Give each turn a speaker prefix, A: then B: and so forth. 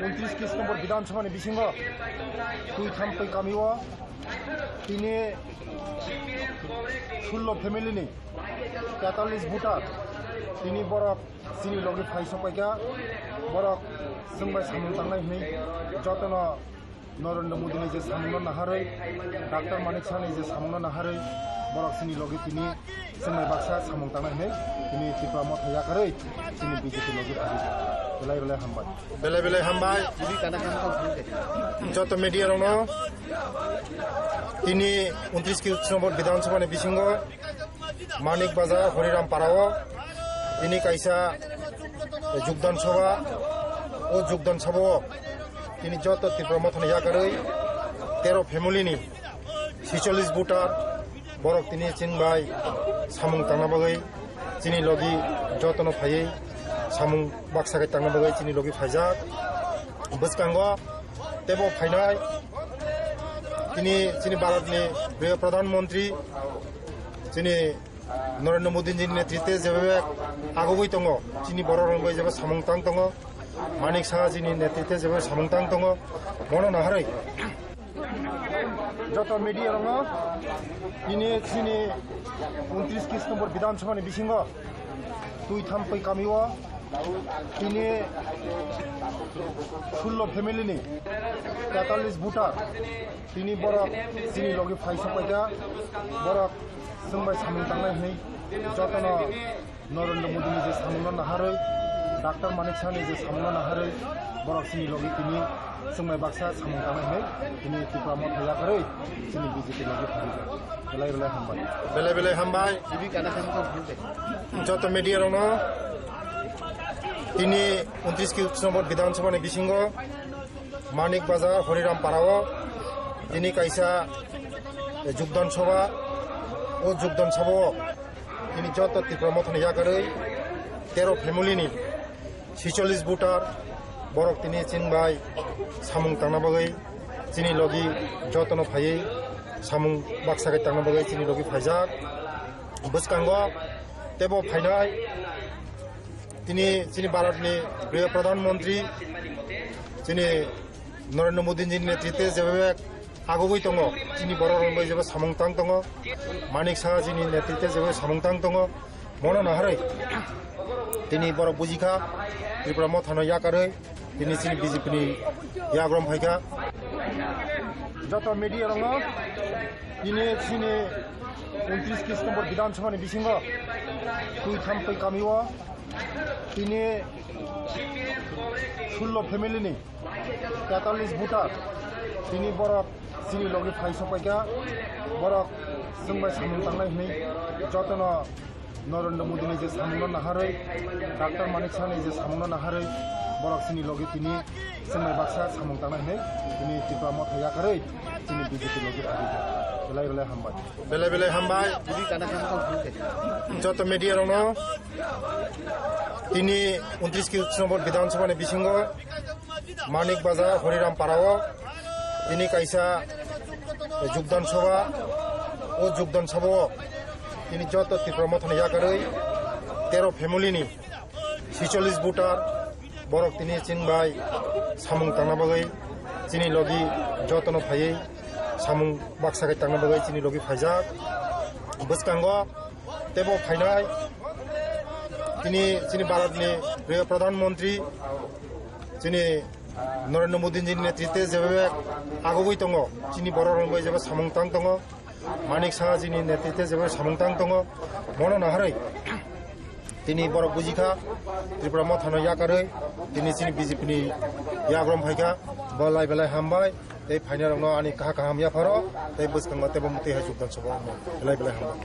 A: 29 নম্বর বিধানসভা বিসিঙ্গ তুই থামপৈ কামিও তিনি 16 ফ্যামিলিनि 43 ভোটার তিনি বরক চিনি লগে ফাইসपाइका बरक जोंबाय सामुं थांनाय हनै जतन नरेन्द्र मोदीनि जे सामुंनो नाहारै डॉक्टर मानिक साहनि जे सामुंनो नाहारै बरक चिनि लगे तिनि जोंबाय बाक्सा सामुं थांनाय हनै तिनि त्रिपुरा मथाया करै चिनि बीजेपी लगे फारि बेलाय हामबाय जत मीडिया रनो तिनि 29 नम्बर विधानसभा बिसिंग मानिक बाजार हरिराम पाराओ तिनि काइसा যোগদান সভা ও যোগদান সভা তিনি যত ত্রিপুরা মথন ইয়াকারৈ 13 ফ্যামিলিनि 46 ভোটার বরক তিনি চিনবাই সামুং তাंनाबागै চিনি লগি যতন ফাयै সামুং बाक्साखै तांनाबागै চিনি লগি फायजाक बसकांग तेबो फायनाय তিনি চিনি भारतनि बे प्रधानमंत्री চিনি नरेन्द्र मोदी जी नेतृत्व जेबे आगुबै दङ चिनि बर' रंबै जेबे सामुंतां दङ मानिक साहा जीनि नेतृत्व जेबे सामुंतां दङ मनो नाहारै जत मीडिया रङ तिनि चिनि 29 नम्बर विधानसभा बिसिंग तुई थामपै कामिओ तिनि 16 फैमिलिनि 43 भोटार तिनि बरक चिनि लगे फाइसपाइका बरक जोंबाय सामुं थांनाय हनै जतन नरेन्द्र मोदीनि जे सामुंनो नाहारै डॉक्टर मानिक साहनि जे सामुंनो नाहारै बरक चिनि लगे तिनि जोंबाय बाक्सा सामुं थांनाय हनै तिनि त्रिपुरा मथाया करै चिनि बीजेपी लगे फारि बेलाय हामबाय जत मीडिया रनो तिनि 29 नम्बर विधानसभा बिसिंग मानिक बाजार हरिराम पाराओ तिनि काइसा যোগদান सभा ও যোগদান সভা তিনি যত ত্রিপুরা মথন ইয়াকারৈ 13 ফ্যামিলিनि 46 ভোটার বরক তিনি চিনবাই সামুং तांनाबागै চিনি লগি যতন ফাयै সামুং बाक्साखै तांनाबागै চিনি লগি फायजाक बसकांग तेबो फायनाय তিনি চিনি भारतनि बे प्रधानमंत्री চিনি नरेन्द्र मोदी जी नेतृत्व जेबे आगुबै दङ चिनि बर' रंबै जेबे सामुंतां दङ मानिक साहा जीनि नेतृत्व जेबे सामुंतां दङ मनो नाहारै तिनि बरक बुजिखा त्रिपुरा मथानो याकारै तिनि चिनि बीजेपीनि याग्रम फायका जत मीडिया रङ तिनि चिनि 29 नम्बर विधानसभा बिसिंग तुई थामपै कामिओ तिनि 16 फैमिलिनि 43 भोटार तिनि बरक चिनि लगे फाइसपाइका बरक जोंबाय सामुं थांनाय हनै जतन नरेन्द्र मोदीनि जे सामुंनो नाहारै डॉक्टर मानिक साहनि जे सामुंनो नाहारै बरक चिनि लगे तिनि जोंबाय बाक्सा सामुं थांनाय हनै तिनि त्रिपुरा मथाया करै चिनि बीजेपी लगे फारि बेलाय हामबाय जत मीडिया रनो तिनि 29 नम्बर विधानसभा बिसिंग मानिक बाजार हरिराम पाराओ তিনি কাইসা যোগদান সভা ও যোগদান সভা তিনি যত ত্রিপুরা মথন ইয়াকারৈ 13 ফ্যামিলিनि 46 ভোটার বরক তিনি চিনবাই সামুং तांनाबागै চিনি লগি যতন ফাयै সামুং बाक्साखै तांनाबागै চিনি লগি फायजाक बसकांग तेबो फायनाय তিনি চিনি भारतनि बे प्रधानमंत्री চিনি नरेन्द्र मोदी जी नेतृत्व जेबे आगुबै दङ चिनि बर' रंबै जेबे सामुंतां दङ मानिक साहा जीनि नेतृत्व जेबे सामुंतां दङ मनो नाहारै तिनि बरक बुजिखा त्रिपुरा मथानो याकारै तिनि चिनि बीजेपीनि याग्रम फायका बेलाय हामबाय तै फाइनाल रंनो आनि काहा काहाम याफारो तै बसकांग तेबो मुते हा जोगदान सभा बेलाय हामबाय